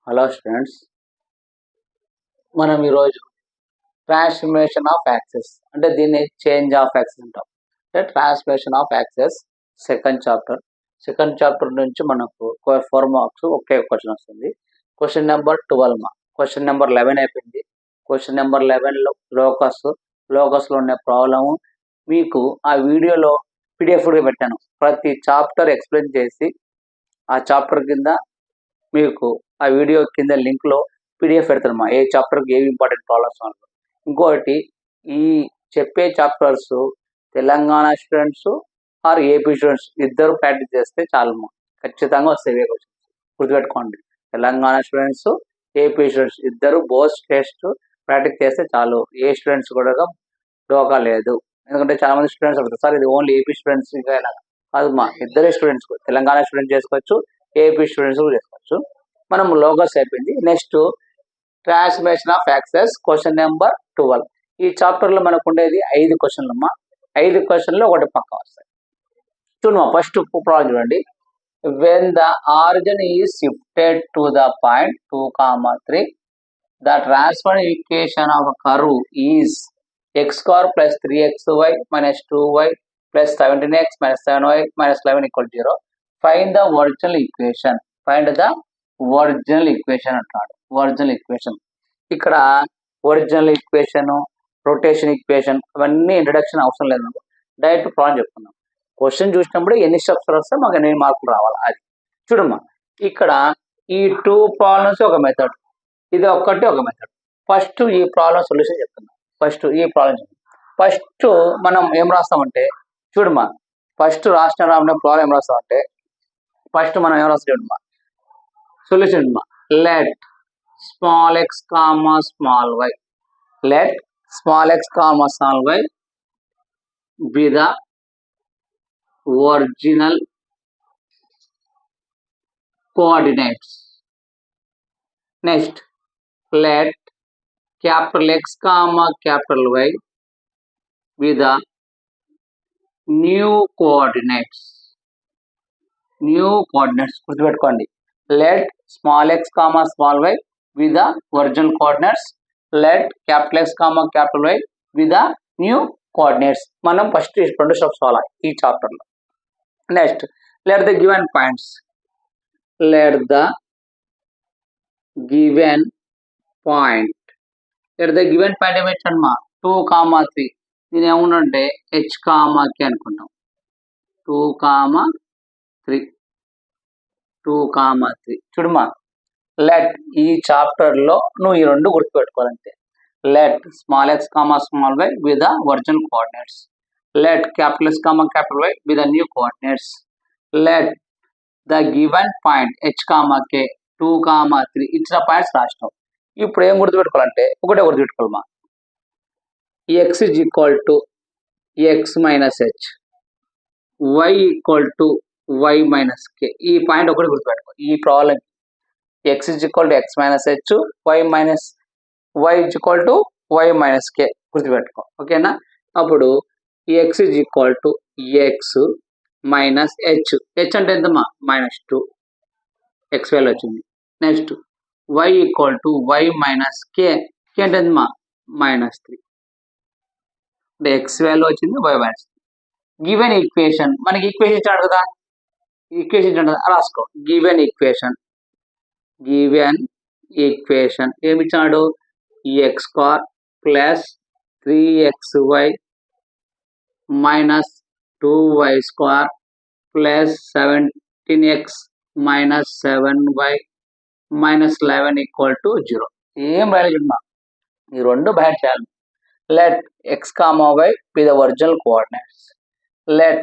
Hello students, మనం ఈరోజు transformation of access అంటే దీన్ని చేంజ్ ఆఫ్ యాక్సెస్ అంటాం. అంటే transformation of access second chapter నుంచి మనకు 4 మార్క్స్ ఒకే క్వశ్చన్ వస్తుంది. క్వశ్చన్ నెంబర్ 12 క్వశ్చన్ నెంబర్ 11 అయిపోయింది. క్వశ్చన్ నెంబర్ 11లో లోకస్లో ఉన్న ప్రాబ్లము మీకు ఆ వీడియోలో పీడిఎఫ్ పెట్టాను. ప్రతి చాప్టర్ ఎక్స్ప్లెయిన్ చేసి ఆ చాప్టర్ కింద మీకు ఆ వీడియో కింద లింక్ లో పీడిఎఫ్ పెడతానమ్మా. ఏ చాప్టర్కి ఏవి ఇంపార్టెంట్ ప్రాబ్లమ్స్ అన్నారు. ఇంకోటి, ఈ చెప్పే chapters Telangana students are AP students ఇద్దరు ప్రాక్టీస్ చేస్తే చాలమ్మా, ఖచ్చితంగా వస్తాయి. గుర్తుపెట్టుకోండి, తెలంగాణ స్టూడెంట్స్ ఏపీ స్టూడెంట్స్ ఇద్దరు బోత్ టెస్ట్ ప్రాక్టీస్ చేస్తే చాలు. ఏ స్టూడెంట్స్ కూడా డోకా లేదు. ఎందుకంటే చాలా మంది స్టూడెంట్స్ అడుగుతారు, సార్ ఇది ఓన్లీ ఏపీ స్టూడెంట్స్ కాదు మా, ఇద్దరే స్టూడెంట్స్, తెలంగాణ స్టూడెంట్ చేసుకోవచ్చు, ఏపీ స్టూడెంట్స్ కూడా చేసుకోవచ్చు. మనం లోగస్ అయిపోయింది. Next transformation of access question number 12. ఈ చాప్టర్ లో మనకు ఉండేది 5 క్వశ్చన్లు అమ్మా. 5 క్వశ్చన్లు ఒకటి పక్క వస్తాయి. చూడమ్మా, ఫస్ట్ ప్రాబ్లం చూడండి. When the origin is shifted to the point 2, 3, the transfer equation of curve is x² + 3xy - 2y + 17x - 7y - 11 = 0. Find the original equation. అంటాడు. ఒరిజినల్ ఈక్వేషన్ ఇక్కడ ఒరిజినల్ ఈక్వేషన్, రొటేషన్ ఈక్వేషన్ అవన్నీ introduction అవసరం లేదు. Direct problem చెప్తున్నాం. Question చూసినప్పుడు ఎన్ని steps వస్తే మాకు ఎన్ని మార్కులు రావాలి అది చూడమ్మా. ఇక్కడ ఈ 2 ప్రాబ్లమ్స్ ఒక మెథడ్, ఇది ఒక్కటి ఒక మెథడ్. ఫస్ట్ ఈ ప్రాబ్లం సొల్యూషన్ చెప్తున్నాం. ఫస్ట్ మనం ఏం రాస్తామంటే చూడమ్మా, ఫస్ట్ రాసిన ప్రాబ్లం ఏం రాస్తామంటే ఫస్ట్ మనం ఏం రాస్తాం చూడమ్మా, solution let small x comma small y, let small x comma small y be the original coordinates. Next, let capital X comma capital Y be the new coordinates. గుర్తుపెట్టుకోండి, let small x comma small y with the original coordinates, let capital X comma capital Y with the new coordinates. మనం first 2 steps అవ్వాలి ఈ chapter లో. Next, let the given points ఏమిటమ్మా 2, 3. దీని ఏముందంటే h, k అనుకుంటాం. 2, 3 చూడమ్మా, లెట్ ఈ చాప్టర్ లో నువ్వు ఈ 2 గుర్తుపెట్టుకోవాలంటే let small x comma small y with the original coordinates, let capital X comma capital Y with the new coordinates, let the given point h, k 2, 3 ఇచ్చిన పాయింట్స్ రాసినాం. ఇప్పుడు ఏం గుర్తుపెట్టుకోవాలంటే ఒకటే గుర్తుపెట్టుకోవాలమ్మా, x is equal to x minus h, y equal to y minus k. ఈ point ఒకటి గుర్తుపెట్టుకో. ఈ problem x is equal to x minus h, y is equal to y minus k గుర్తుపెట్టుకో. ఓకేనా? అప్పుడు x is equal to x minus h. h అంటే ఎంతమ్మా? -2. x value వచ్చింది. Next y equal to y minus k. k అంటే ఎంతమ్మా? -3. అంటే x value వచ్చింది, y minus. గివెన్ ఈక్వేషన్, మనకి ఈక్వేషన్ ఇచ్చాడు కదా, రాసుకో. గివెన్ ఈక్వేషన్ ఏమిచ్చాడు? x² + 3xy - 2y² + 17x - 7y - 11 = 0. ఏం రాయలేదమ్మా, ఈ 2 బయట చేయాలి. let x, y be the original coordinates, let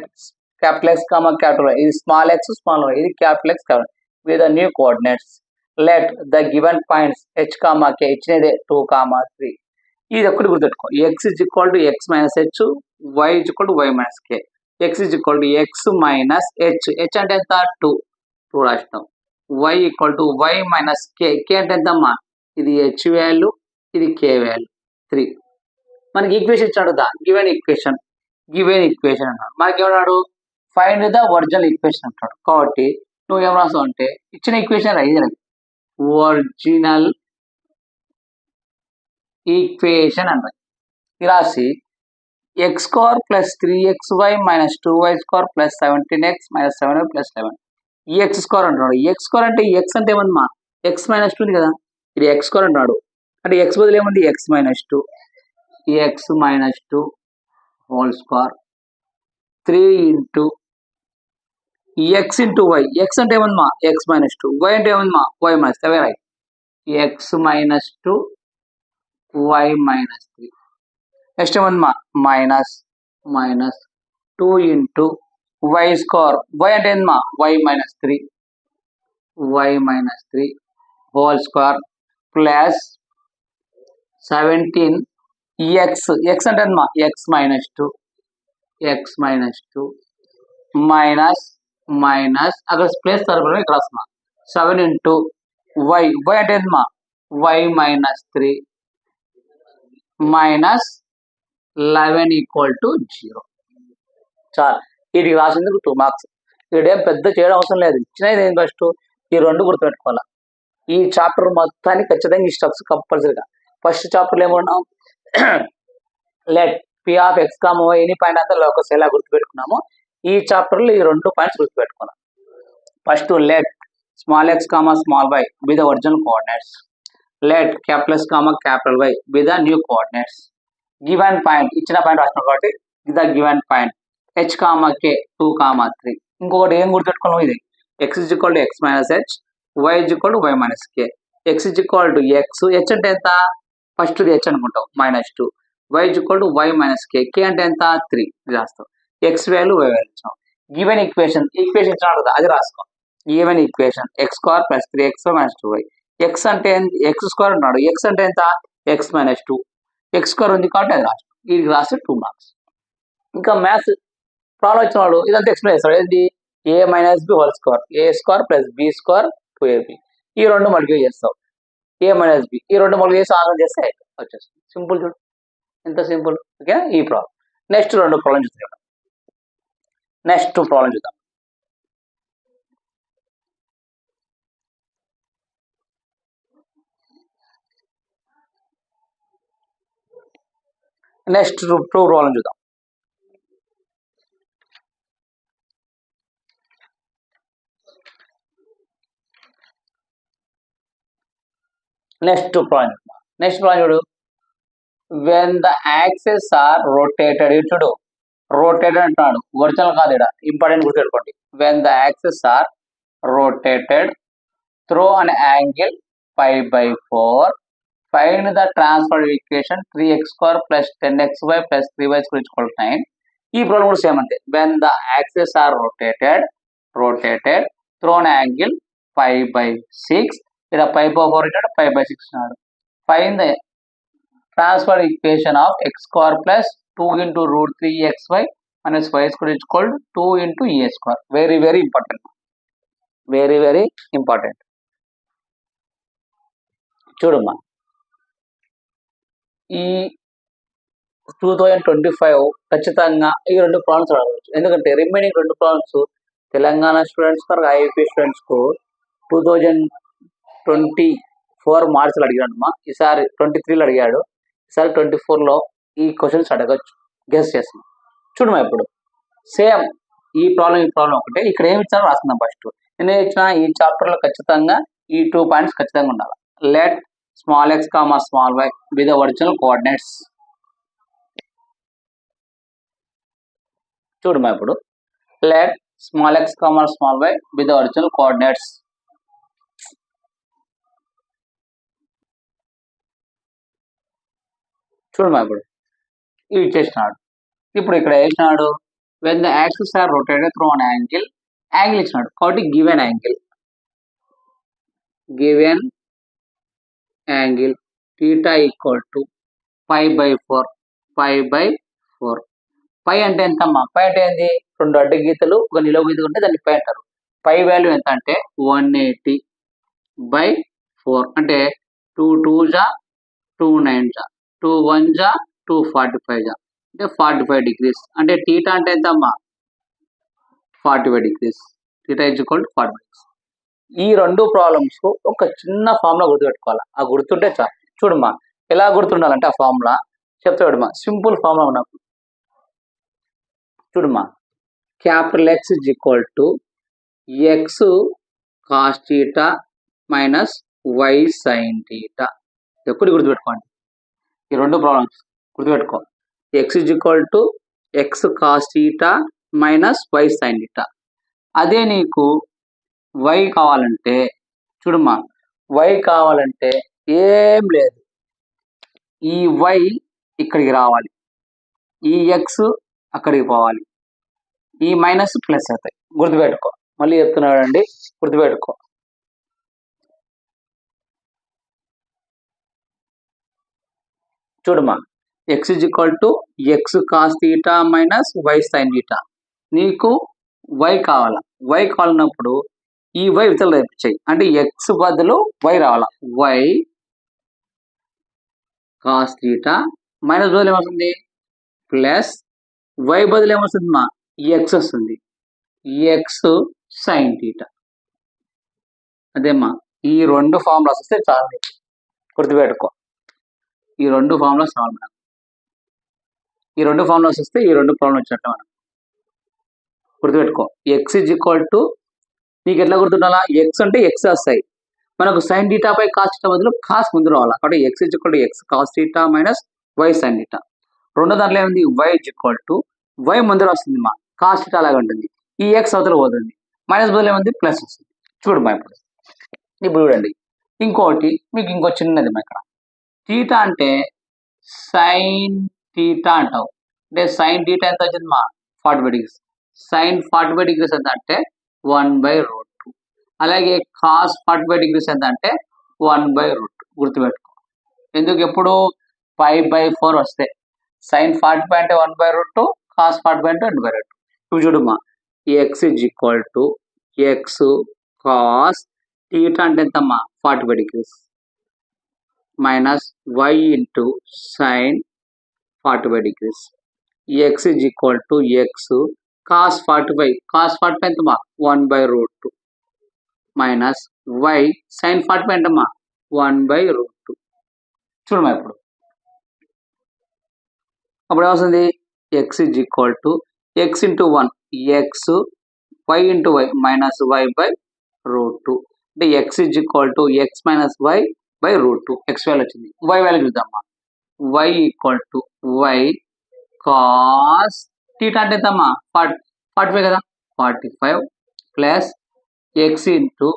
capital X comma capital Y, ఇది small x small y, ఇది capital X capital Y with the new coordinates, let the given points h, k ఇచ్చినదే 2, 3. ఇది ఒకటి గుర్తుపెట్టుకో. x is equal to x minus h, y is equal to y minus k. x is equal to x minus h. h అంటే ఎంత? 2 రాస్తాం. y equal to y minus k. k అంటే ఎంతమ్మా? ఇది h value, ఇది k value 3. మనకి equation ఇచ్చాడు దా given equation అన్నాడు. మనకి ఏమన్నాడు? ఫైండ్ ద ఒరిజినల్ ఈక్వేషన్ అంటాడు. కాబట్టి నువ్వు ఏం రాస్తావు అంటే ఇచ్చిన ఈక్వేషన్ ఇది ఒరిజినల్ ఈక్వేషన్ అంటారు. ఇది రాసి X square plus 3xy minus 2y square plus 17x minus 7y plus 11 ఈ ఎక్స్ స్క్వేర్ అంటున్నాడు. ఎక్స్ స్క్వేర్ అంటే ఎక్స్ అంటే ఏమన్నా ఎక్స్ మైనస్ 2 కదా, ఇది ఎక్స్ స్క్వేర్ అంటున్నాడు. అంటే ఎక్స్ బదులు ఏముంది X minus 2, X minus 2 whole square 3 into X into why. X అంటే ఏమన్నా ఎక్స్ మైనస్ 2, వై అంటే ఏమన్నా Y minus 3. Right, X minus 2 Y minus 3. Next ఏమన్నా minus 2 into Y square. Y అంటే ఏంటమ్మా why minus 3, Y minus 3 whole square plus 17 X. X అంటే ఏంటమ్మా X minus 2, X minus 2 minus అక్కడ ప్లేస్ తరపున ఇక్కడ వస్తున్నా 7 ఇంటూ వై. వై అంటే ఏంటమ్మా why minus 3 minus 11 equal to 0. చాలు, ఇది రాసేందుకు 2 మార్క్స్. ఇక్కడేం పెద్ద చేయడం అవసరం లేదు, ఇచ్చినది ఏం ఫస్ట్ ఈ రెండు గుర్తుపెట్టుకోవాలా. ఈ చాప్టర్ మొత్తానికి ఖచ్చితంగా ఈ స్టెప్స్ కంపల్సరీగా. ఫస్ట్ చాప్టర్లో ఏమన్నాం let p of x comma y any point అంతా లోకస్ ఎలా గుర్తుపెట్టుకున్నాము, ఈ చాప్టర్లో ఈ 2 పాయింట్స్ గుర్తుపెట్టుకున్నాం. First let small x comma small y be the original coordinates, let capital x comma capital y be the new coordinates. Given point ఇచ్చిన point రాసినాం కాబట్టి the given point h comma k 2, 3. ఇంకొకటి ఏం గుర్తుపెట్టుకోవడం, ఇది x is equal to x minus h, why is equal to y minus k. X is equal to x, h అంటే ఎంత first h అనుకుంటాం -2, y is equal to y minus k, k అంటే ఎంత 3 రాస్తాం. ఎక్స్ వాల్యూ వై వాల్యూ ఇచ్చాం. Given equation ఇచ్చినాడు కదా అది రాసుకో. Given equation x square plus 3x minus 2y. X అంటే ఎక్స్ స్క్వేర్ ఉన్నాడు, ఎక్స్ అంటే ఎంత ఎక్స్ మైనస్ 2, ఎక్స్ స్క్వేర్ ఉంది కాబట్టి అది రాస్తాం. ఇది రాస్తే 2 మార్క్స్. ఇంకా మ్యాథ్స్ ప్రాబ్లం ఇచ్చిన వాడు ఇదంతా ఎక్స్ప్లెయిన్ చేస్తాడు. ఏంటి a minus b whole square, a square plus b square 2ab. ఈ రెండు మల్టిప్లై చేస్తావు, ఏ మైనస్ బి ఈ రెండు మల్టిప్లై చేసి ఆన్సర్ చేస్తే వచ్చేస్తుంది. సింపుల్ చూడు, ఎంత సింపుల్. ఓకే, ఈ ప్రాబ్లం. నెక్స్ట్ 2 ప్రాబ్లం చూద్దాం. నెక్స్ట్ ప్రాబ్లం చూద్దాం. నెక్స్ట్ 2 ప్రాబ్లం చూద్దాం. నెక్స్ట్ ప్రాబ్లం చూడు. When the axes are rotated, చూడు రొటేటెడ్ అంటున్నాడు, ఒరిజినల్ కాదు, ఇక్కడ ఇంపార్టెంట్ గుర్తుపెట్టుకోండి. When the axes are rotated through an angle π/4 find the transfer equation 3x² plus 10xy plus 3y² = 9. ఈ problem కూడా సేమ్ అంతే. When the axes are rotated through an angle π/6, ఇక్కడ π/4 ఇక్కడ π/6 ఇచ్చినాడు. Find the transfer equation of x² plus 2 into √3xy minus y² = 2 into a². Very very important, very very important. చూడమ్మా, ఈ 2025 ఖచ్చితంగా ఈ 2 ప్రాబ్లమ్స్ అడగవచ్చు. ఎందుకంటే రిమైనింగ్ 2 ప్రాబ్లమ్స్ తెలంగాణ స్టూడెంట్స్ కు ఐఐపీ స్టూడెంట్స్ కు 2024 మార్చిలో అడిగాడమ్మా, ఈసారి 23లో అడిగాడు, ఈసారి 24లో ఈ క్వశ్చన్స్ అడగచ్చు, గెస్ చేస్తున్నాం. చూడమ్మా, ఇప్పుడు సేమ్ ఈ ప్రాబ్లం ఒకటే. ఇక్కడ ఏమి ఇచ్చారో రాస్తున్నాం. ఫస్ట్ నేను ఇచ్చిన ఈ చాప్టర్లో ఖచ్చితంగా ఈ 2 పాయింట్స్ ఖచ్చితంగా ఉండాలి. Let small x comma small y be the original coordinates. చూడమ్మా, ఇప్పుడు let small x comma small y be the original coordinates. చూడమ్మా, ఇప్పుడు ఇవి ఇచ్చేసినాడు. ఇప్పుడు ఇక్కడ వేసినాడు when the axis are rotated through an angle ఇచ్చినాడు కాబట్టి గివెన్ యాంగిల్ θ = π/4. పై అంటే ఎంతమ్మా, పై అంటే ఏంది 2 అడ్డు గీతలు ఒక నిలువు గీత ఉంటే దాన్ని పై అంటారు. పై వాల్యూ ఎంత అంటే 180/4 అంటే 2 2 జా 2 9 జా 2 1 జా 245 జా అంటే 45 degrees. అంటే θ అంటే ఎంతమ్మా 45 degrees. θ = 45 degrees. ఈ రెండు ప్రాబ్లమ్స్ ఒక చిన్న ఫార్ములా గుర్తుపెట్టుకోవాలి. ఆ గుర్తుంటే చాలు. చూడమ్మా ఎలా గుర్తుండాలంటే ఆ ఫార్ములా చెప్తా చూడమ్మా. సింపుల్ ఫార్ములా ఉన్నప్పుడు చూడమ్మా, capital X is equal to x cos theta minus y sine theta. ఎప్పుడు గుర్తుపెట్టుకోండి, ఈ రెండు ప్రాబ్లమ్స్ గుర్తుపెట్టుకో. X is equal to x cos theta minus y sine theta. అదే నీకు వై కావాలంటే చూడమ్మా, వై కావాలంటే ఏం లేదు, ఈ వై ఇక్కడికి రావాలి, ఈ ఎక్స్ అక్కడికి పోవాలి, ఈ మైనస్ ప్లస్ అవుతాయి. గుర్తుపెట్టుకో, మళ్ళీ చెప్తున్నాడండి, గుర్తుపెట్టుకో. చూడమ్మా, x is equal to x cos theta minus y sine theta. నీకు వై కావాలా, వై కావాలన్నప్పుడు ఈ వై వితలు తెప్పించాయి, అంటే ఎక్స్ బదులు వై రావాలా. వై కాస్ థీటా మైనస్ బదులు ఏమొస్తుంది ప్లస్, వై బదులు ఏమొస్తుంది మా ఎక్స్ వస్తుంది, ఎక్స్ సైన్ థీటా. అదేమ్మా, ఈ రెండు ఫార్ములాస్ వస్తే చాలు, గుర్తుపెట్టుకో. ఈ రెండు ఫార్ములాస్ రావాలి మనకు, ఈ రెండు ఫార్ములాస్ వస్తే ఈ రెండు ప్రాబ్లం వచ్చినట్టు మనం గుర్తుపెట్టుకో. ఎక్స్ ఇజ్ ఈక్వల్ టు నీకు ఎట్లా గుర్తుండాలా, ఎక్స్ అంటే ఎక్స్ వస్తాయి, మనకు సైన్ థీటా పై కాస్ థీటా బదులు కాస్ ముందు రావాలి. కాబట్టి x is equal to x cos theta minus y sign theta. రెండో దాంట్లో ఏముంది, y is equal to y ముందర వస్తుంది మా కాస్ థీటా లాగా ఉంటుంది, ఈ ఎక్స్ అవతల పోతుంది, మైనస్ బదులు ఏముంది ప్లస్ వస్తుంది. చూడమ్మా ఇప్పుడు చూడండి, ఇంకోటి మీకు ఇంకో చిన్నది మా ఇక్కడ. థీటా అంటే సైన్ థీటా అంటావు, అంటే సైన్ థీటా ఎంత వచ్చింది మా 45 డిగ్రీస్. సైన్ 45 డిగ్రీస్ ఎంత అంటే 1/√2. అలాగే కాస్ 45 డిగ్రీస్ ఎంత అంటే 1/√2. గుర్తుపెట్టుకో, ఎందుకు ఎప్పుడు 5/4 వస్తే సైన్ 45 అంటే 1/√2, కాస్ 45 అంటే 1/2. ఇప్పుడు చూడమ్మా, x is equal to x cos theta అంటే ఎంతమ్మా 45 degrees minus y into sine 45 degrees. X is equal to x cos 45, cos 45 ఎంతమ్మా 1/√2 మైనస్ వై సైన్ 45 ఎంతమ్మా 1/√2. చూడమ్మా ఇప్పుడు అప్పుడు ఏమవుతుంది, x is equal to x into 1 x, y into y minus y/√2. అంటే x is equal to x minus y/√2. X value వచ్చింది, y value చూద్దామా. Y equal to y cos theta అంటే ఎంతమ్మా 45 కదా, 45 plus x into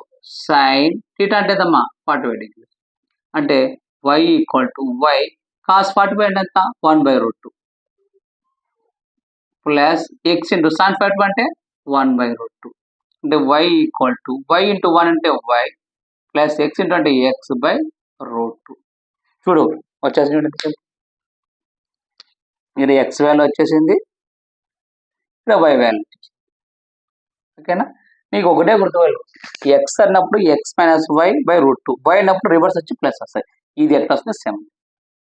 sine theta అంటే ఎంతమ్మా 45 degree. అంటే y equal to y cos 45 అంటే ఎంత 1/√2 ప్లస్ ఎక్స్ ఇంటూ సైన్ 45 అంటే 1/√2. అంటే y equal to y into 1 అంటే వై ప్లస్ ఎక్స్ ఇంటూ అంటే x/√2. చూడు వచ్చేసింది, ఇక్కడ ఎక్స్ వాల్యూ వచ్చేసింది, ఇక్కడ వై వాల్యూ వచ్చేసింది. ఓకేనా, మీకు ఒకటే గుర్తుపెట్టు, ఎక్స్ అన్నప్పుడు ఎక్స్ మైనస్ y/√2, వై అన్నప్పుడు రివర్స్ వచ్చి ప్లస్ వస్తాయి. ఇది ఎట్లా వస్తుంది సేమ్.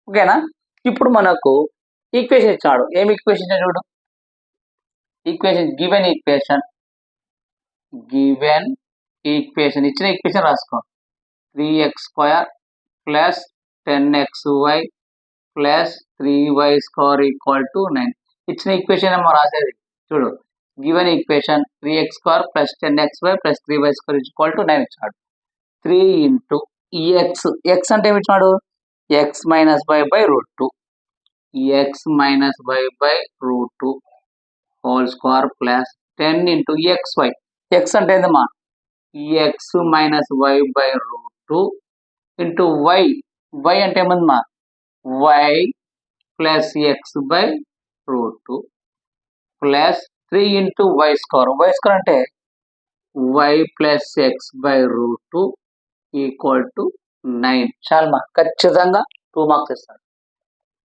ఓకేనా, ఇప్పుడు మనకు ఈక్వేషన్ ఇచ్చాడు, ఏం ఈక్వేషన్ ఇచ్చాడు చూడు. ఈక్వేషన్ గివెన్ ఈక్వేషన్ ఇచ్చిన ఈక్వేషన్ రాసుకో. 3x² plus 10xy plus 3y² = 9. ఇచ్చిన ఈక్వేషన్ ఏమో రాసేది చూడు. Given equation 3x² plus 10xy plus 3y² = 9 ఇచ్చాడు. 3 ఇంటూ ఎక్స్, ఎక్స్ అంటే ఏమి ఇచ్చాడు x minus y/√2, x minus y/√2 whole square plus 10 into xy, x అంటే ఏందమ్మా x minus y/√2 into y, y అంటే ఏమందమ్మా y plus x/√2 plus 3 into y² అంటే y plus x/√2 = 9. చాలమ్మా, ఖచ్చితంగా 2 మార్క్స్ ఇస్తాడు.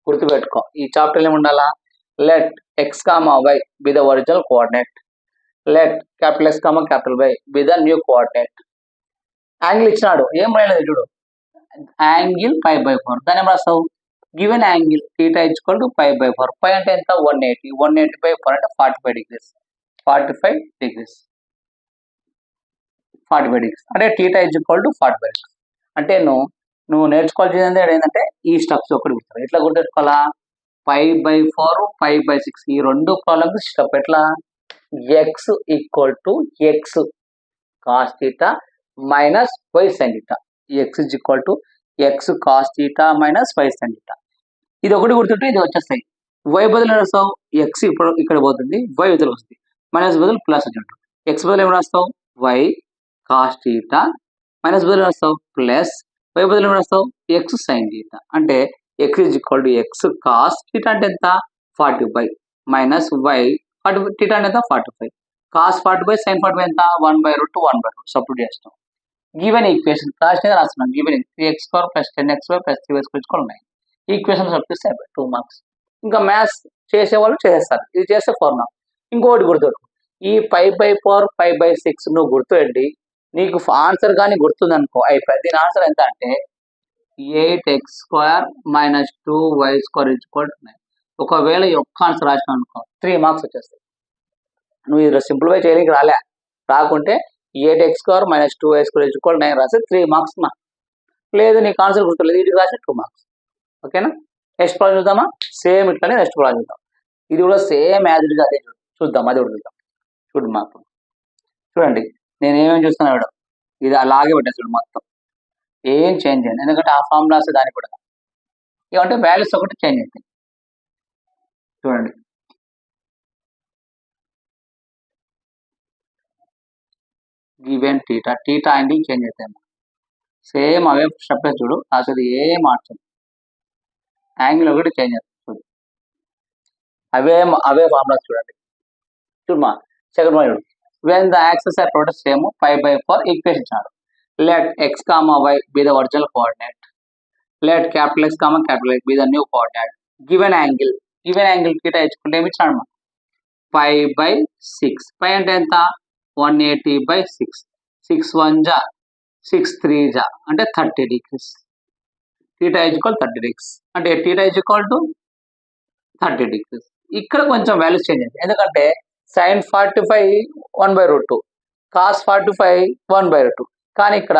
గుర్తుపెట్టుకో, ఈ చాప్టర్ ఏమి ఉండాలా, let x, y B the original coordinate, let X, Y B the new coordinate. Angle ఇచ్చినాడు, ఏం రాయలేదు చూడు, యాంగిల్ π/4. దాన్ని ఏం రాస్తావు, గివెన్ యాంగిల్ థీటా = π/4. π అంటే ఎంత 180, 180/4 అంటే 45 డిగ్రీస్, 45 డిగ్రీస్, 45 degrees. అంటే θ is equal to 45 degrees. అంటే నువ్వు నేర్చుకోవాల్సింది ఏంటంటే ఈ స్టెప్స్ ఒకటి గుర్తు. ఎట్లా గుర్తుపెట్టుకోవాలా? 5/4, 5/6 ఈ రెండు ప్రాబ్లమ్స్ స్టెప్ ఎట్లా? x equal to x cos θ minus y sin θ. x is equal to x cos θ minus y sin θ. ఇది ఒకటి గుర్తుంటే ఇది వచ్చేస్తాయి. y బదులు రాస్తావు x ఇప్పుడు ఇక్కడ పోతుంది, y బదులు వస్తుంది, మైనస్ బదులు ప్లస్ వచ్చినట్టు. x బదులు ఏమి రాస్తావు? y cos θ మైనస్ బదులు రాస్తావు ప్లస్, y బదులు ఏమి రాస్తావు? x sin θ. అంటే x is equal to x cos θ అంటే ఎంత? 45 మైనస్ y θ అంటే ఎంత? 45. cos 45 sin 45 ఎంత? 1/√1/2 సబ్స్టిట్యూట్ చేస్తాం. గివెన్ ఈక్వేషన్ లాస్ట్ మీద రాస్తున్నాం. గివెన్ 3x² + 10x² + 3y² ఉన్నాయి. ఈక్వేషన్ సబ్స్టిట్యూట్ చేస్తే 2 మార్క్స్. ఇంకా మ్యాథ్స్ చేసేవాళ్ళు చేస్తారు, ఇది చేస్తే 4 మార్క్స్. ఇంకోటి గుర్తుపెట్టుకో, ఈ 5/4 5/6 నువ్వు గుర్తుపెట్టి నీకు ఆన్సర్ కానీ గుర్తుందనుకో అయిపోయి. దీని ఆన్సర్ ఎంత అంటే 8x² - 2y² = 9. ఒకవేళ ఈ ఒక్క ఆన్సర్ రాసినావు అనుకో 3 మార్క్స్ వచ్చేస్తాయి. నువ్వు ఇది సింప్లిఫై చేయడానికి రాకుంటే 8x² - 2y² = 9 రాస్తే 3 మార్క్స్ మా. లేదు నీకు ఆన్సర్ గుర్తులేదు, ఇది రాసి 2 మార్క్స్. ఓకేనా? నెక్స్ట్ ప్రాబ్లం చూద్దామా? సేమ్ ఇట్లానే నెక్స్ట్ ప్రాబ్లం చూద్దాం. ఇది కూడా సేమ్ యాజ్ ఇట్ ఇస్ అదే చూద్దాం. అది కూడా చూద్దాం. చూడు మాకు చూడండి, నేను ఏమేమి చూస్తున్నాను. ఇది అలాగే పెట్టాను చూడు, మొత్తం ఏం చేంజ్ చేయండి, ఎందుకంటే ఆ ఫార్ములాస్ దానికి కూడా ఏమంటే వాల్యూస్ ఒకటి చేంజ్ అవుతాయి. చూడండి, గివెన్ టీటా అండి చేంజ్ అవుతాయి. సేమ్ అవే స్టెప్ చూడు, అసలు ఏం మార్చదు. యాంగిల్ ఒకటి చేంజ్ అవుతుంది చూడు, అవే ఫార్ములాస్ చూడండి. చూడమా సెకండ్ వన్ చూడు. When the axes are total same 5/4 equation ఇచ్చాడు. Let x, y be the original coordinate. Let capital X, capital X be the new coordinate. Given angle theta ఇచ్చుకుంటే ఏమి ఇచ్చాడు? 5/6. 5 అంటే ఎంత? 180/6. 6 1 జా 6 3 జా అంటే 30 degrees. θ equal 30 degrees. అంటే θ ఈక్వల్ టు 30 degrees. ఇక్కడ కొంచెం వాల్యూస్ చేంజ్ అయింది, ఎందుకంటే sin 45 1/√2, cos 45 1/2. కానీ ఇక్కడ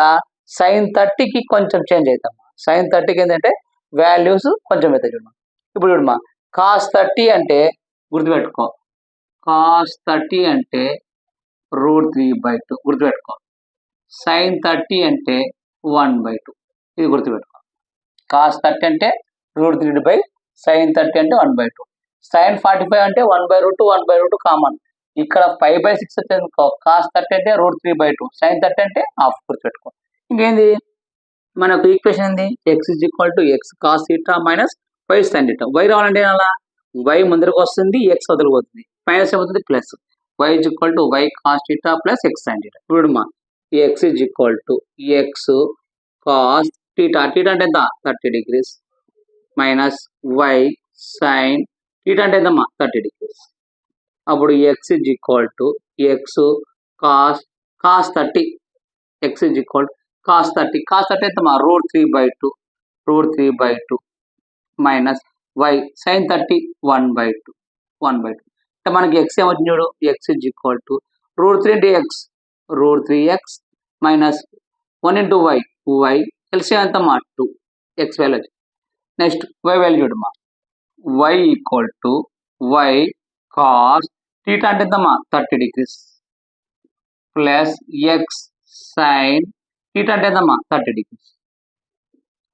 sin 30కి కొంచెం చేంజ్ అవుతాం. sin 30కి ఏంటంటే వాల్యూస్ కొంచెం అవుతాయి చూడమ్మా. ఇప్పుడు చూడమ్మా, cos 30 అంటే గుర్తుపెట్టుకో, cos 30 అంటే √3/2 గుర్తుపెట్టుకో. sin 30 అంటే 1/2 ఇది గుర్తుపెట్టుకో. cos 30 అంటే √3/, sin 30 అంటే 1/2. sin 45 అంటే 1/√2 1/2 కామన్. ఇక్కడ 5/6 వచ్చేది cos 30 అంటే √3/2, sin 30 అంటే హాఫ్ గుర్తుపెట్టుకో. ఇంకేంది మనకు ఈక్వేషన్ ఏంది? x is equal to x cos θ minus y sin θ. y రావాలంటే అలా y ముందరకు వస్తుంది, x వదిలిపోతుంది, మైనస్ అవుతుంది plus. y is equal to y cos θ plus x sin θ. ఇప్పుడు మా x is equal to x cos θ అంటే ఎంత? 30 degrees మైనస్ y sin θ అంటే ఎంతమ్మా? 30 degrees. అప్పుడు x is equal to x cos 30. x is equal to cos 30. cos 30 ఎంతమ్మా? √3/2 minus y sin 30 1/2 అంటే మనకి x ఏమవుతుంది చూడు, x is equal to √3x minus 1 into y LCM ఎంతమ్మా? 2. x value. Next y value చూడమ్మా, y equal to y cos θ అంటే ఎంతమ్మా? 30 degrees plus x sin θ అంటే ఎంతమ్మా? 30 degrees.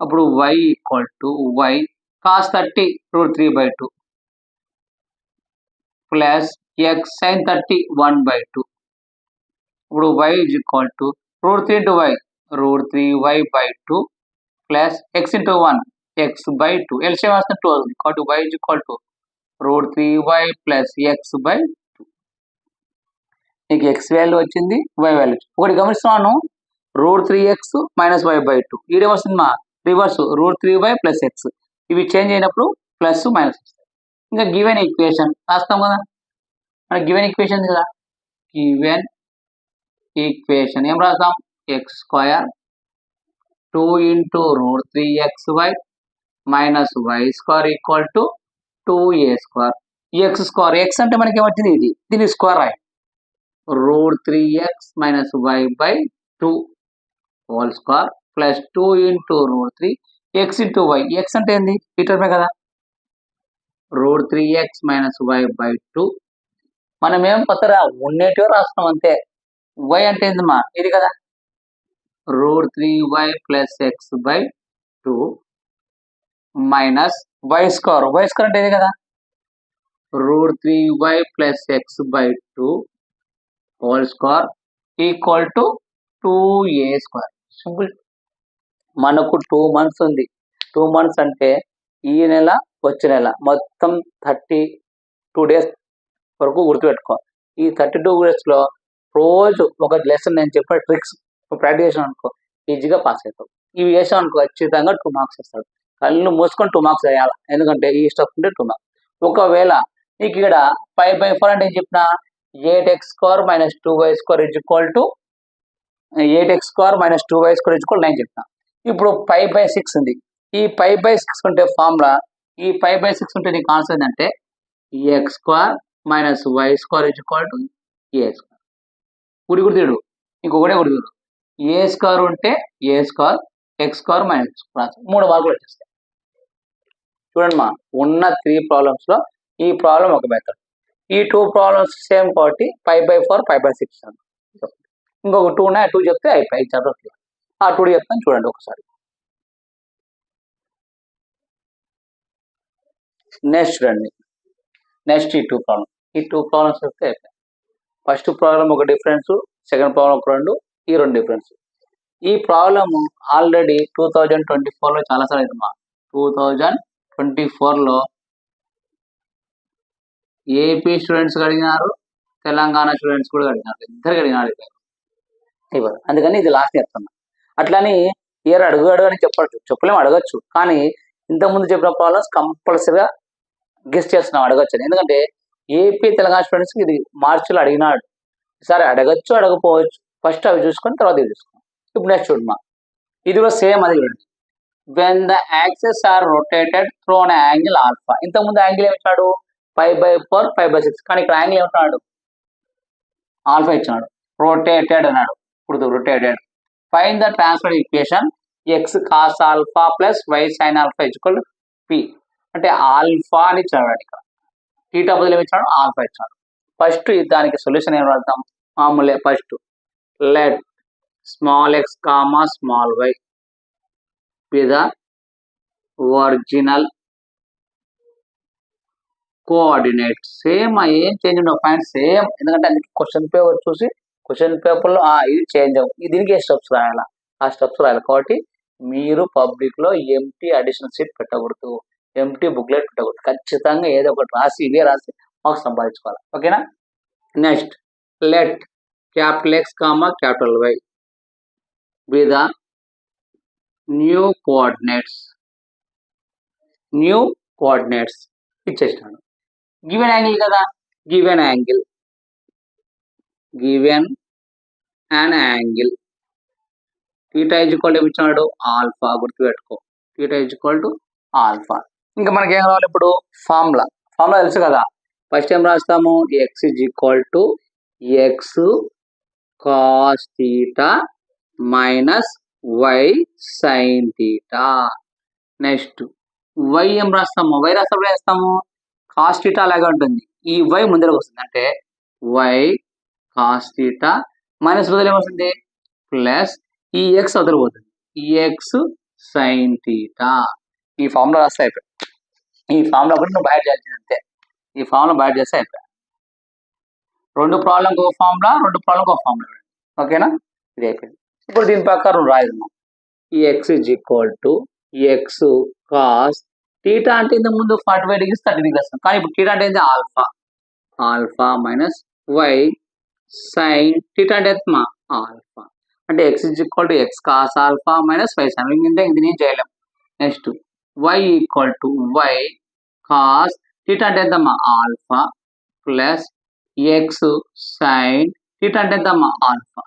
అప్పుడు y equal to y cos 30 √3/2 plus x sin 30 1/2. ఇప్పుడు y is equal to √3 into y √3y/2 plus x into 1 x/2 LCM వస్తే 2 అవుతుంది. కాబట్టి y is equal to √3y plus x/2. నీకు x value వచ్చింది, y value వచ్చింది. ఒకటి గమనిస్తున్నాను, √3x minus y/2 ఈడే వస్తుంది మా రివర్స్ √3y ప్లస్ x. ఇవి చేంజ్ అయినప్పుడు ప్లస్ మైనస్ వస్తాయి. ఇంకా గివెన్ ఈక్వేషన్ రాస్తాం కదా, మనకి గివెన్ ఈక్వేషన్ కదా, గివెన్ ఈక్వేషన్ ఏం రాస్తాం? x² 2 into √3xy minus y² equal to 2a². x² x అంటే మనకి ఏమొచ్చింది? ఇది దీని స్క్వేర్ రాయి √3x minus y/2 2 whole square plus 2 into root 3 x into why. X అంటే ఏంది ఈ టర్మే కదా, route 3x minus y by 2. మనం ఏం కొత్తగా ఉండేటివో రాస్తాం అంతే. వై అంటే ఏందమ్మా ఇది కదా, root 3y plus x by 2 minus y square. Y square అంటే ఇది కదా, root 3y plus x by 2 whole square equal to 2a square. Simple. మనకు 2 months ఉంది. 2 months అంటే ఈ నెల వచ్చే నెల మొత్తం 32 days వరకు గుర్తుపెట్టుకో. ఈ 32 daysలో రోజు ఒక లెసన్ నేను చెప్పే ట్రిక్స్ ప్రాక్టీస్ చేసాం అనుకో ఈజీగా పాస్ అవుతావు. ఇవి చేసాం అనుకో ఖచ్చితంగా 2 marks వస్తాడు. కళ్ళు మూసుకొని 2 marks వేయాలి, ఎందుకంటే ఈ స్టెప్ ఉంటే 2 marks. ఒకవేళ నీకు ఇక్కడ 5/4 అంటే ఏం చెప్పిన, 8x square minus 2y square is equal to 8x square minus 2y square is equal 9 చెప్పిన. ఇప్పుడు 5/6 ఉంది. ఈ 5/6 ఉంటే ఫార్ములా, ఈ 5/6 ఉంటే నీకు ఆన్సర్ ఏంటంటే x square minus y square is equal to a square. గుర్తుడు ఇంకొకటే గుర్తుడు, ఏ స్క్వేర్ ఉంటే a square, x square minus 3 మార్కులు వచ్చేస్తాయి. చూడండి మా ఉన్న 3 problems లో ఈ ప్రాబ్లం ఒక మెథడ్, ఈ 2 problems సేమ్ కాబట్టి 5/4 5/6 ఇంకొక 2 ఉన్నాయి, 2 చెప్తే అయిపోయి చాప్టర్ క్లియర్. ఆ 2 చెప్తాను చూడండి ఒకసారి. నెక్స్ట్ చూడండి, నెక్స్ట్ ఈ 2 ప్రాబ్లమ్స్, ఈ 2 ప్రాబ్లమ్స్ వస్తే అయిపోయి. ఫస్ట్ ప్రాబ్లం ఒక డిఫరెన్స్, సెకండ్ ప్రాబ్లం ఒక 2, ఈ 2 డిఫరెన్స్. ఈ ప్రాబ్లమ్ ఆల్రెడీ 2024లో చాలాసార్లు అయింది మా. 2024లో ఏపీ స్టూడెంట్స్ అడిగినారు, తెలంగాణ స్టూడెంట్స్ కూడా అడిగినారు, ఇద్దరు అడిగినారు ఇవ్వరు. అందుకని ఇది లాస్ట్ చెప్తున్నా. అట్లని ఇయర్ అడుగు అని చెప్పలేము, అడగచ్చు. కానీ ఇంతకుముందు చెప్పిన ప్రాబ్లమ్స్ కంపల్సరీగా గెస్ట్ చేస్తున్నాం, అడగచ్చు అని. ఎందుకంటే ఏపీ తెలంగాణ స్టూడెంట్స్కి ఇది మార్చిలో అడిగినాడు. సరే అడగచ్చు అడగపోవచ్చు, ఫస్ట్ అవి చూసుకొని తర్వాత ఇది చూసుకున్నాం. ఇప్పుడు నెక్స్ట్ చూడమ్మా, ఇది కూడా సేమ్ అది చూడండి. When the axes are rotated through an angle alpha. ఇంతకుముందు యాంగిల్ ఏమిచ్చాడు 5/4 5/6, కానీ ఇక్కడ యాంగిల్ ఏమిటాడు ఆల్ఫా ఇచ్చాడు, రొటేటెడ్ అన్నాడు. ఇప్పుడు rotated find the transfer equation x cos alpha plus y sine alpha equal p. అంటే ఆల్ఫా అని ఇచ్చాడు, ఇక్కడ టీటా బదులు ఏమిచ్చాడు ఆల్ఫా ఇచ్చాడు. ఫస్ట్ దానికి సొల్యూషన్ ఏం వాడతాం, మామూలే. First let small x comma small y be the original coordinate. Same ఏం చేంజ్ ఉండవు, పాయింట్ సేమ్. ఎందుకంటే అందుకే క్వశ్చన్ పేపర్ చూసి క్వశ్చన్ పేపర్లో ఇది చేంజ్ అవ్వు, దీనికి ఏ స్టెప్స్ రాయాలా ఆ స్టెప్స్ రాయాలి. కాబట్టి మీరు పబ్లిక్లో ఎంటీ అడిషనల్ షీట్ పెట్టకూడదు, ఎంటీ బుక్లెట్ పెట్టకూడదు. ఖచ్చితంగా ఏదో ఒకటి రాసి ఇదే రాసి మార్క్స్ సంపాదించుకోవాలి. ఓకేనా. Next let capital x comma capital y be the new coordinates ఇచ్చేసినాడు. గివెన్ యాంగిల్ కదా, given an angle theta is equal to ఇచ్చాడు ఆల్ఫా. గుర్తుపెట్టుకో, theta is equal to alpha. ఇంకా మనకి ఏం కావాలి ఇప్పుడు, ఫార్ములా తెలుసు కదా. ఫస్ట్ ఏం రాస్తాము, x is equal to x cos theta minus y sign theta. Next y ఏం రాస్తాము, వై రాసినప్పుడు వేస్తాము కాస్ థీటా అలాగే ఉంటుంది, ఈ వై ముందరకు వస్తుంది. అంటే వై కాస్ థీటా మైనస్ బదులు ఏమొస్తుంది ప్లస్ ఈ ఎక్స్ వదిలిపోతుంది, ఎక్స్ సైన్ థీటా. ఈ ఫార్ములా రాస్తే అయిపోయి. ఈ ఫార్ములా కూడా నువ్వు బయట చేయాల్సింది అంతే. ఈ ఫార్ములా బయట చేస్తే అయిపోయి. 2 ప్రాబ్లంకి ఒక ఫార్ములా, 2 ప్రాబ్లంకి ఒక ఫార్ములా. ఓకేనా, ఇది అయిపోయింది. ఇప్పుడు దీని ప్రకారం రాయదు, ఈ X is equal to x cos theta అంటే ఇంతకు ముందు 45 degrees 30 degrees, కానీ ఇప్పుడు థీటా అంటే ఏంటి alpha minus y sign theta అంటే ఆల్ఫా. అంటే x is equal to x cos alpha minus y sine, ఇంతే, ఇది నేను చేయలేము. Next y equal to y cos theta అంటే ఎంతమ్మా alpha plus x sign theta అంటే ఎంతమ్మా ఆల్ఫా.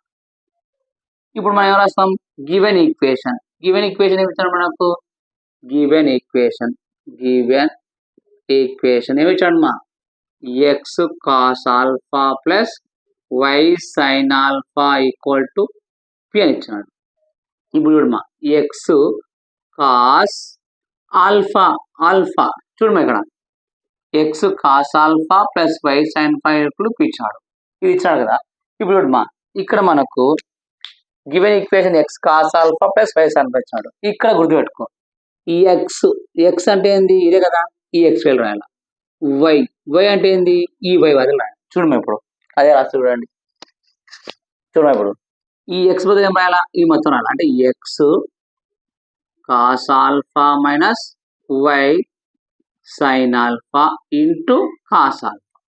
ఇప్పుడు మనం ఏం రాస్తాం, గివెన్ ఈక్వేషన్ ఏమి ఇచ్చాడు మనకు, గివెన్ ఈక్వేషన్ ఏమి ఇచ్చాడు మా, X cos alpha plus y sine alpha equal to P అని ఇచ్చినాడు. ఇప్పుడు చూడమ్మా ఎక్స్ కాస్ ఆల్ఫా ఆల్ఫా చూడమ్మా ఇక్కడ x cos alpha plus y sin phi p ఇచ్చాడు. ఇది ఇచ్చాడు కదా. ఇప్పుడు చూడమ్మా ఇక్కడ మనకు given equation x cos alpha plus y sin phi ఇచ్చాడు. ఇక్కడ గుర్తుపెట్టుకో ఈ ఎక్స్ అంటే ఏంది ఇదే కదా, ఈ ఎక్స్ వేలు రాయాలి. వై అంటే ఏంది ఈ వై వదిలి రాయాలి. చూడమ్మా ఇప్పుడు అదే రాసి చూడండి. చూడమ్మా ఇప్పుడు ఈ ఎక్స్ బదులు ఏం రాయాలా, ఈ మొత్తం రాయాలి. అంటే x cos alpha minus y sine alpha into cos alpha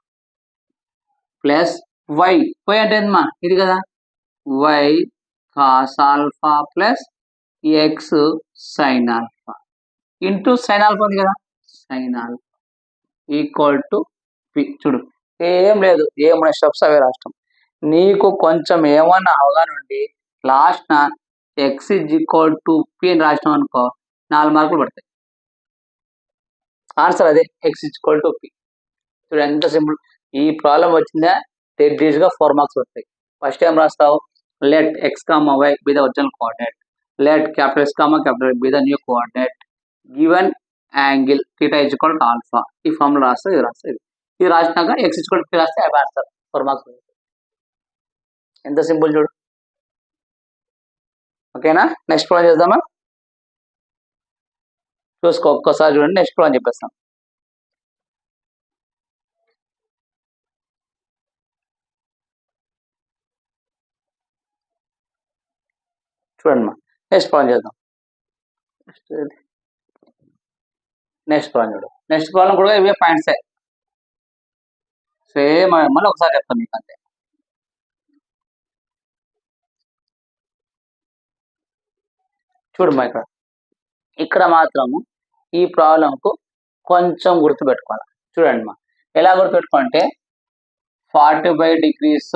plus y అంటే ఏందమ్మా ఇది కదా, y cos alpha plus x sine alpha into sine alpha ఉంది కదా, sine alpha equal to p. చూడు ఏం లేదు, ఏమన్నా స్టెప్స్ అవే రాష్ట్రం. నీకు కొంచెం ఏమన్నా అవగాహన ఉండి లాస్ట్ నా X is equal to P అని రాసినాం అనుకో 4 మార్కులు పడతాయి. ఆన్సర్ అదే X is equal to p. చూడు ఎంత సింపుల్. ఈ ప్రాబ్లం వచ్చిందా గా 4 మార్క్స్ వస్తాయి. ఫస్ట్ ఏం రాస్తావు, let x comma y be the original coordinate, let capital x comma capital be the new coordinate, given angle theta is equal to alpha. ఈ formula రాస్తే ఇది రాస్తే ఇది రాసినాక x is equal to p రాస్తే అవి ఆన్సర్ 4 మార్క్స్. ఎంత simple చూడు. ఓకేనా, నెక్స్ట్ ప్రాబ్లం చేద్దామా. చూసుకో ఒక్కసారి చూడండి, నెక్స్ట్ ప్రాబ్లం చెప్పేస్తాం. చూడండి మా నెక్స్ట్ ప్రాబ్లం చేద్దాం. నెక్స్ట్ ప్రాబ్లం చూడు. నెక్స్ట్ ప్రాబ్లం కూడా ఇవే పాయింట్సే సేమ్. మళ్ళీ ఒకసారి చెప్తాను మీకు అంతే. చూడమ్మా ఇక్కడ మాత్రము ఈ ప్రాబ్లంకు కొంచెం గుర్తుపెట్టుకోవాలి. చూడండి మా ఎలా గుర్తుపెట్టుకోవాలంటే 45 degrees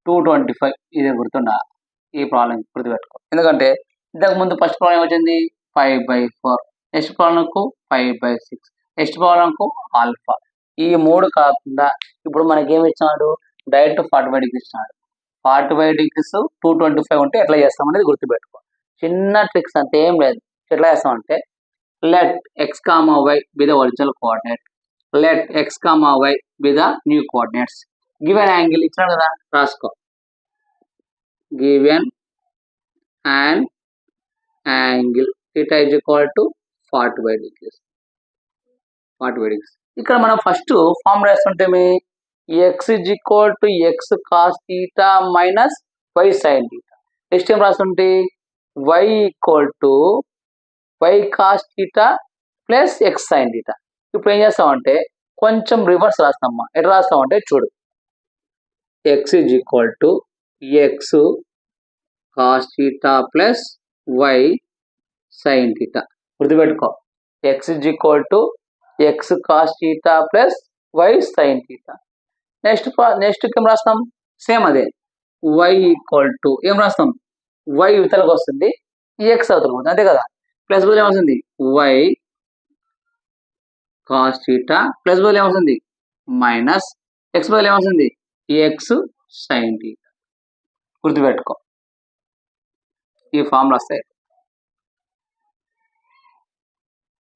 225 ఇదే గుర్తుండాలి. ఈ ప్రాబ్లం గుర్తుపెట్టుకో. ఎందుకంటే ఇంతకుముందు ఫస్ట్ ప్రాబ్లం వచ్చింది 5/4, నెక్స్ట్ ప్రాబ్లంకు 5/6, నెక్స్ట్ ప్రాబ్లంకు ఆల్ఫా. ఈ 3 కాకుండా ఇప్పుడు మనకి ఏమి ఇచ్చినాడు, డైరెక్ట్ 45 degrees ఇచ్చినాడు. 45 degrees 225 ఉంటే ఎట్లా చేస్తాం అనేది గుర్తుపెట్టుకో. చిన్న ట్రిక్స్ అంతే, ఏం లేదు. ఎట్లా చేస్తామంటే let x comma y be the original coordinate, let x comma y be the new coordinates, given angle ఇచ్చినాడు కదా రాసుకో, given and angle theta is equal to 45 degrees. 45 degrees. ఇక్కడ మనం ఫస్ట్ ఫార్ములా వేస్తుంటే x is equal to x cos theta minus y sign theta. Next ఏం రాస్తుంటే y equal to y cos theta plus x sign theta. ఇప్పుడు ఏం చేస్తామంటే కొంచెం reverse రాస్తామమ్మా. ఎట్లా రాస్తామంటే చూడు, x is equal to x cos theta plus y sign theta. గుర్తుపెట్టుకో, x is equal to x cos theta plus y sign theta. Next ఏం రాస్తాం, సేమ్ అదే వై ఈక్వల్ టు ఏం రాస్తాం, వై ఇవతలకు వస్తుంది, ఎక్స్ అవతలకు వస్తుంది, అంతే కదా. ప్లస్ బదులు ఏమవుతుంది వై కాస్ థీటా, ప్లస్ బదులు ఏమవుతుంది మైనస్, ఎక్స్ బదులు ఏమవుతుంది ఎక్స్ సైన్ థీటా. గుర్తుపెట్టుకో, ఈ ఫార్ములా వస్తాయి.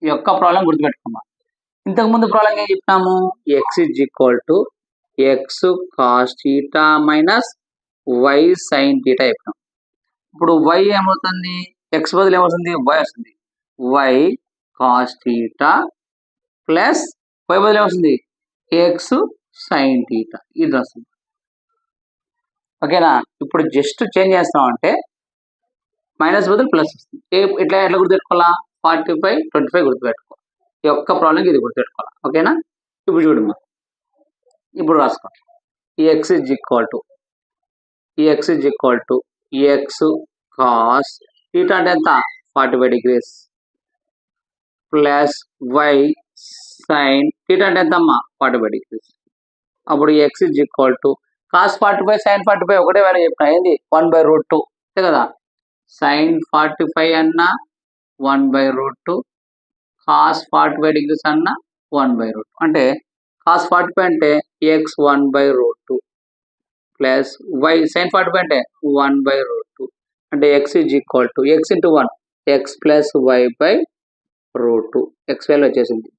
ఈ యొక్క ప్రాబ్లం గుర్తుపెట్టుకోమా. ఇంతకుముందు ప్రాబ్లం ఏం చెప్పినాము, x is equal to x cos theta minus y sign theta చెప్పినాం. ఇప్పుడు వై ఏమవుతుంది, ఎక్స్ బదులు ఏమవుతుంది వై వస్తుంది, y cos theta plus y బదులు ఏమవుతుంది ఎక్స్ సైన్ థీటా, ఇది వస్తుంది. ఓకేనా. ఇప్పుడు జస్ట్ చేంజ్ చేస్తామంటే మైనస్ బదులు ప్లస్ వస్తుంది. ఎట్లా గుర్తుపెట్టుకోవాలా, 45/25 గుర్తుపెట్టుకో. ఈ ఒక్క ప్రాబ్లంకి ఇది గుర్తుపెట్టుకోవాలా. ఓకేనా. ఇప్పుడు చూడమ్మా, ఇప్పుడు రాసుకో, x is equal to x cos theta అంటే ఎంత 45 degrees plus y sign theta అంటే ఎంత అమ్మా 45 degrees. అప్పుడు x is equal to cos 45 sine 45 ఒకటే వాల్యూ చెప్పిన, ఏంది 1/√2 అంతే కదా. సైన్ 45 అన్న 1/√2, కాస్ 45 degrees అన్న 1/√2. అంటే కాస్ 45 అంటే ఎక్స్ 1/√2 ప్లస్ వై సైన్ 45 అంటే 1/√2 అంటే x is equal to x into 1 X plus y/√2 x value వచ్చేసింది.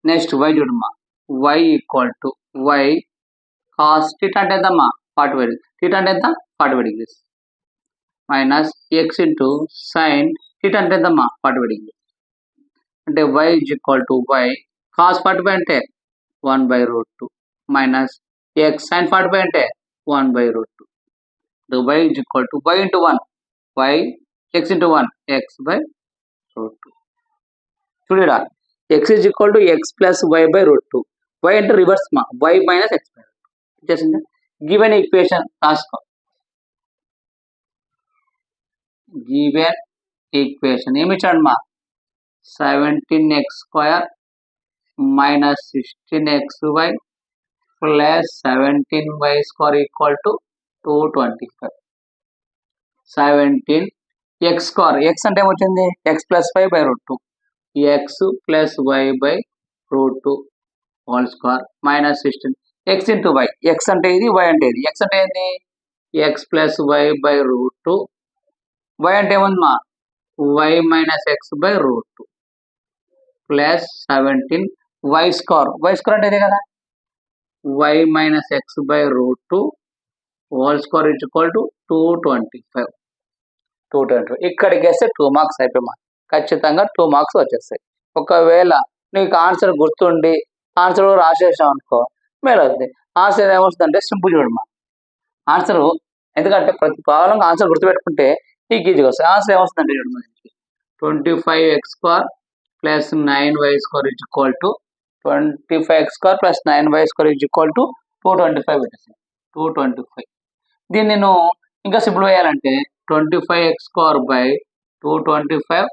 నెక్స్ట్ y చూడమ్మా y equal to y cos theta అంటే ఎంతమ్మా 45 థీటా అంటే ఎంత 45 degrees minus X into sine theta అంటే ఎంతమ్మా 45 డిగ్రీస్ అంటే y is equal to y cos 45 అంటే 1/√2 మైనస్ ఎక్స్ సైన్ 45 అంటే 1/√2 y is equal to y into 1 y x into 1 x/√2 చూడరా x is equal to x plus y/√2 y అంటే reverse మా y minus x వచ్చేసింది. Given equation రాసుకో. Given equation ఏమి ఇచ్చాడు మా 17x² minus 16xy plus 17y² equal to 225. 17x² x అంటే ఏమొచ్చింది x plus y/√2 x plus y/√2 whole square minus 16 x into y x అంటే ఇది y అంటే ఇది x అంటే ఏంది x ప్లస్ y/√2 y అంటే ఏముంది మా y minus x/√2 plus 17y² అంటే ఇదే కదా y minus x/√2 whole square is equal to 225. ఇక్కడికి వేస్తే 2 మార్క్స్ అయిపోయి ఖచ్చితంగా 2 మార్క్స్ వచ్చేస్తాయి. ఒకవేళ నీకు ఆన్సర్ గుర్తుండి ఆన్సర్ రాసేసాం అనుకో మేలు అవుతుంది. ఆన్సర్ ఏమొస్తుందంటే సింపుల్ చూడమ్మా ఆన్సర్ ఎందుకంటే ప్రతి ప్రాబ్లం ఆన్సర్ గుర్తుపెట్టుకుంటే నీకు ఈజీగా వస్తుంది. ఆన్సర్ ఏమొస్తుందంటే చూడమ్మా 25x² plus 9y² is equal to 25x² plus 9y² is equal to 225 వచ్చేసింది 225. దీన్ని నేను ఇంకా సింపుల్ వేయాలంటే 25x² by 225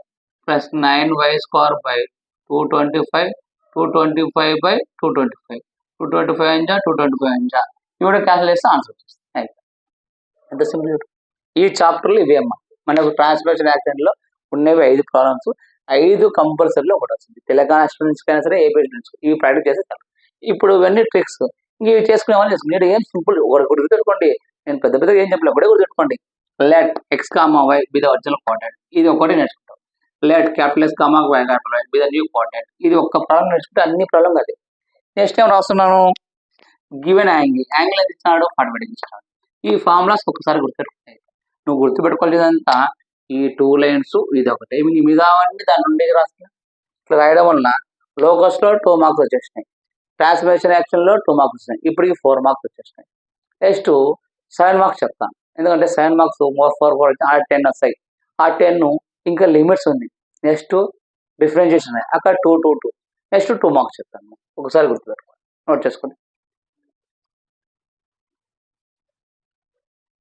plus 9y² by 225 225 by 225 225 అంజా 225 అంజా ఇవి క్యాన్సిల్ చేస్తే ఆన్సర్ వచ్చేస్తుంది. ఎంత సింపుల్. ఈ చాప్టర్లో ఇవే అమ్మా మనకు ట్రాన్స్ఫర్మేషన్ యాక్షన్లో ఉన్నవి 5 ప్రాబ్లమ్స్ 5 కంపల్సరీలో ఒకటి వస్తుంది. తెలంగాణ స్టూడెంట్స్కి అయినా సరే ఏపీ స్టూడెంట్స్ ఇవి ప్రాక్టీస్ చేస్తే చాలు. ఇప్పుడు ఇవన్నీ ట్రిక్స్ ఇవి చేసుకునే వాళ్ళు చేసుకుని ఏం సింపుల్ ఒకటి గుర్తుపెట్టుకోండి. నేను పెద్ద పెద్దగా ఏం చెప్పలేదు ఒకటే గుర్తుపెట్టుకోండి. Let x, y B the original coordinate ఇది ఒకటి నేర్చుకుంటాం. Let capital S, y capital Y B the new coordinate ఇది ఒక్క ప్రాబ్లం నేర్చుకుంటే అన్ని ప్రాబ్లం అది. నెక్స్ట్ ఏం రాస్తున్నాను గివెన్ యాంగిల్ ఎంత ఇచ్చినాడు 45 డిగ్రీస్ ఇచ్చినాడు. ఈ ఫార్ములాస్ ఒకసారి గుర్తుపెట్టుకుంటాయి. నువ్వు గుర్తుపెట్టుకోలేదంతా ఈ 2 లైన్స్ ఇది ఒకటి మిగతా అన్ని దాని నుండి రాస్తున్నా. ఇట్లా రాయడం వలన లోకస్లో 2 మార్క్స్ వచ్చేసినాయి. ట్రాన్స్ఫర్మేషన్ యాక్షన్లో 2 మార్క్స్ వచ్చినాయి. ఇప్పటికి 4 మార్క్స్ వచ్చేసినాయి. నెక్స్ట్ 7 మార్క్స్ చెప్తాను ఎందుకంటే 7 మార్క్స్ 4 10 వస్తాయి. ఆ 10 ఇంకా లిమిట్స్ ఉంది. నెక్స్ట్ డిఫరెన్షియేషన్ అక్కడ 2 నెక్స్ట్ 2 మార్క్స్ చెప్తాను. ఒకసారి గుర్తుపెట్టుకోండి నోట్ చేసుకోండి.